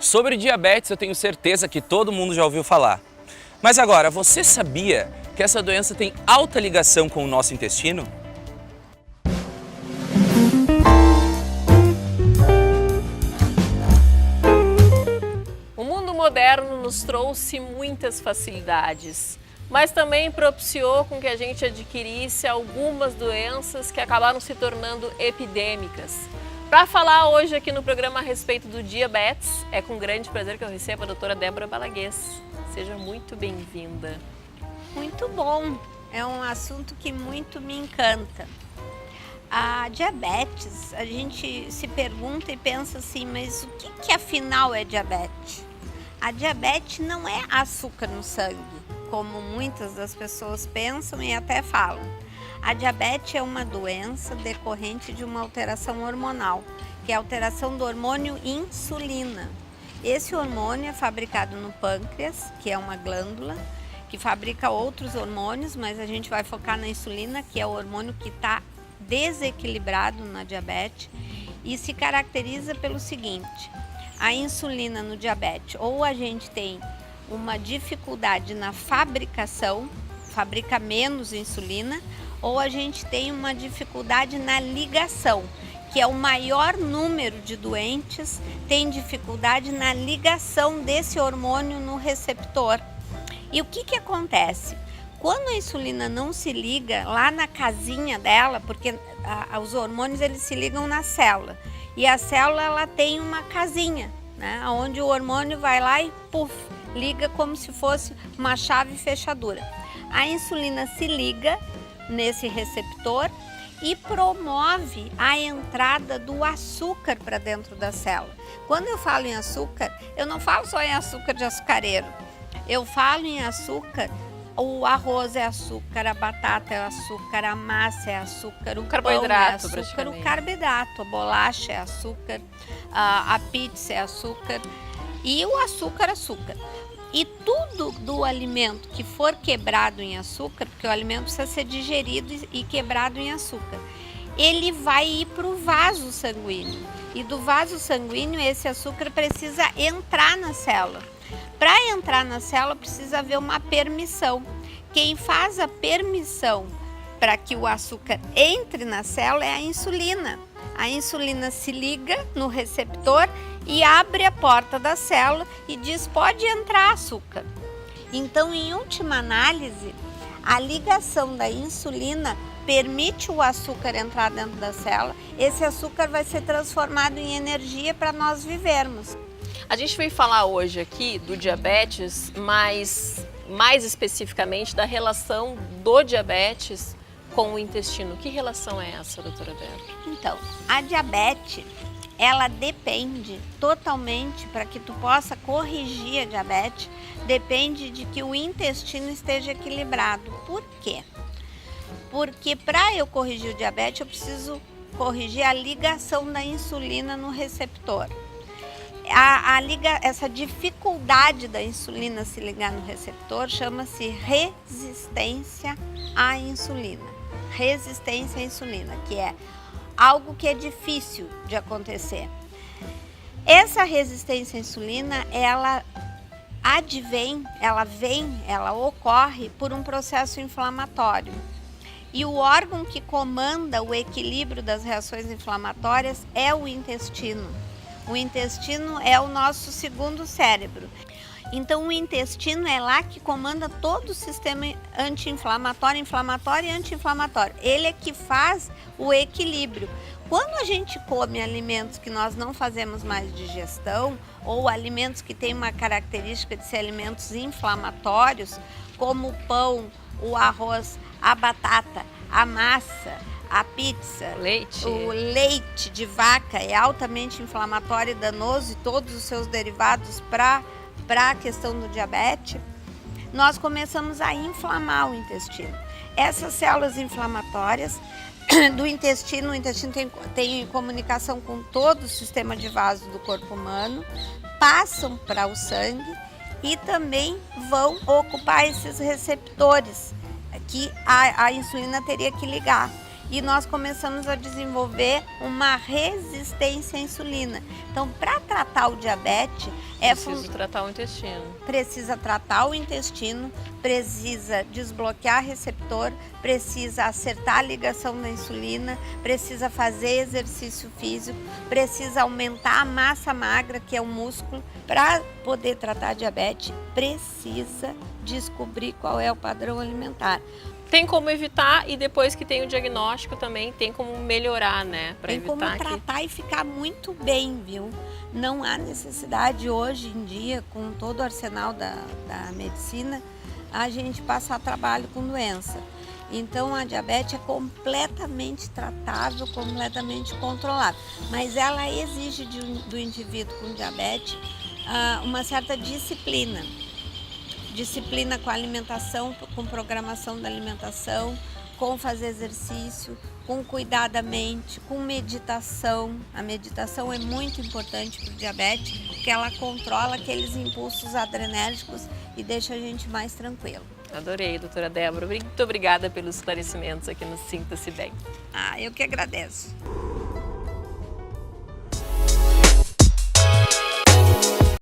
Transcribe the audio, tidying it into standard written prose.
Sobre diabetes, eu tenho certeza que todo mundo já ouviu falar. Mas agora, você sabia que essa doença tem alta ligação com o nosso intestino? O mundo moderno nos trouxe muitas facilidades, mas também propiciou com que a gente adquirisse algumas doenças que acabaram se tornando epidêmicas. Para falar hoje aqui no programa a respeito do diabetes, é com grande prazer que eu recebo a doutora Débora Balaguês. Seja muito bem-vinda. Muito bom, é um assunto que muito me encanta. A diabetes, a gente se pergunta e pensa assim, mas o que afinal é diabetes? A diabetes não é açúcar no sangue, como muitas das pessoas pensam e até falam. A diabetes é uma doença decorrente de uma alteração hormonal, que é a alteração do hormônio insulina. Esse hormônio é fabricado no pâncreas, que é uma glândula, que fabrica outros hormônios, mas a gente vai focar na insulina, que é o hormônio que está desequilibrado na diabetes e se caracteriza pelo seguinte: a insulina no diabetes, ou a gente tem uma dificuldade na fabricação, fabrica menos insulina, ou a gente tem uma dificuldade na ligação, que é o maior número de doentes tem dificuldade na ligação desse hormônio no receptor. E o que acontece? Quando a insulina não se liga lá na casinha dela, porque os hormônios eles se ligam na célula, e a célula ela tem uma casinha, né, onde o hormônio vai lá e puff, liga como se fosse uma chave fechadura. A insulina se liga nesse receptor e promove a entrada do açúcar para dentro da célula. Quando eu falo em açúcar, eu não falo só em açúcar de açucareiro. Eu falo em açúcar, o arroz é açúcar, a batata é açúcar, a massa é açúcar, o carboidrato, pão é açúcar, o carboidrato, a bolacha é açúcar, a pizza é açúcar e o açúcar. E tudo do alimento que for quebrado em açúcar, porque o alimento precisa ser digerido e quebrado em açúcar, ele vai ir para o vaso sanguíneo. E do vaso sanguíneo, esse açúcar precisa entrar na célula. Para entrar na célula, precisa haver uma permissão. Quem faz a permissão para que o açúcar entre na célula é a insulina. A insulina se liga no receptor e abre a porta da célula e diz: pode entrar açúcar. Então, em última análise, a ligação da insulina permite o açúcar entrar dentro da célula. Esse açúcar vai ser transformado em energia para nós vivermos. A gente veio falar hoje aqui do diabetes, mas mais especificamente da relação do diabetes com o intestino. Que relação é essa, doutora Débora? Então, a diabetes, ela depende totalmente, para que tu possa corrigir a diabetes, depende de que o intestino esteja equilibrado. Por quê? Porque para eu corrigir o diabetes, eu preciso corrigir a ligação da insulina no receptor. Essa dificuldade da insulina se ligar no receptor chama-se resistência à insulina. Resistência à insulina, que é algo que é difícil de acontecer. Essa resistência à insulina, ela ocorre por um processo inflamatório. E o órgão que comanda o equilíbrio das reações inflamatórias é o intestino. O intestino é o nosso segundo cérebro. Então, o intestino é lá que comanda todo o sistema anti-inflamatório, inflamatório e anti-inflamatório. Ele é que faz o equilíbrio. Quando a gente come alimentos que nós não fazemos mais digestão, ou alimentos que têm uma característica de ser alimentos inflamatórios, como o pão, o arroz, a batata, a massa, a pizza, o leite de vaca é altamente inflamatório e danoso, e todos os seus derivados para a questão do diabetes, nós começamos a inflamar o intestino. Essas células inflamatórias do intestino, o intestino tem comunicação com todo o sistema de vasos do corpo humano, passam para o sangue e também vão ocupar esses receptores que a insulina teria que ligar. e nós começamos a desenvolver uma resistência à insulina. Então, para tratar o diabetes, Preciso tratar o intestino. precisa tratar o intestino, precisa desbloquear receptor, precisa acertar a ligação da insulina, precisa fazer exercício físico, precisa aumentar a massa magra, que é o músculo. Para poder tratar diabetes, precisa descobrir qual é o padrão alimentar. Tem como evitar e depois que tem o diagnóstico também tem como melhorar, né? Para Tem como evitar tratar e ficar muito bem, viu? Não há necessidade hoje em dia, com todo o arsenal da medicina, a gente passar trabalho com doença. Então a diabetes é completamente tratável, completamente controlável. Mas ela exige do indivíduo com diabetes uma certa disciplina. Disciplina com a alimentação, com programação da alimentação, com fazer exercício, com cuidar da mente, com meditação. A meditação é muito importante para o diabetes, porque ela controla aqueles impulsos adrenérgicos e deixa a gente mais tranquilo. Adorei, doutora Débora. Muito obrigada pelos esclarecimentos aqui no Sinta-se Bem. Eu que agradeço.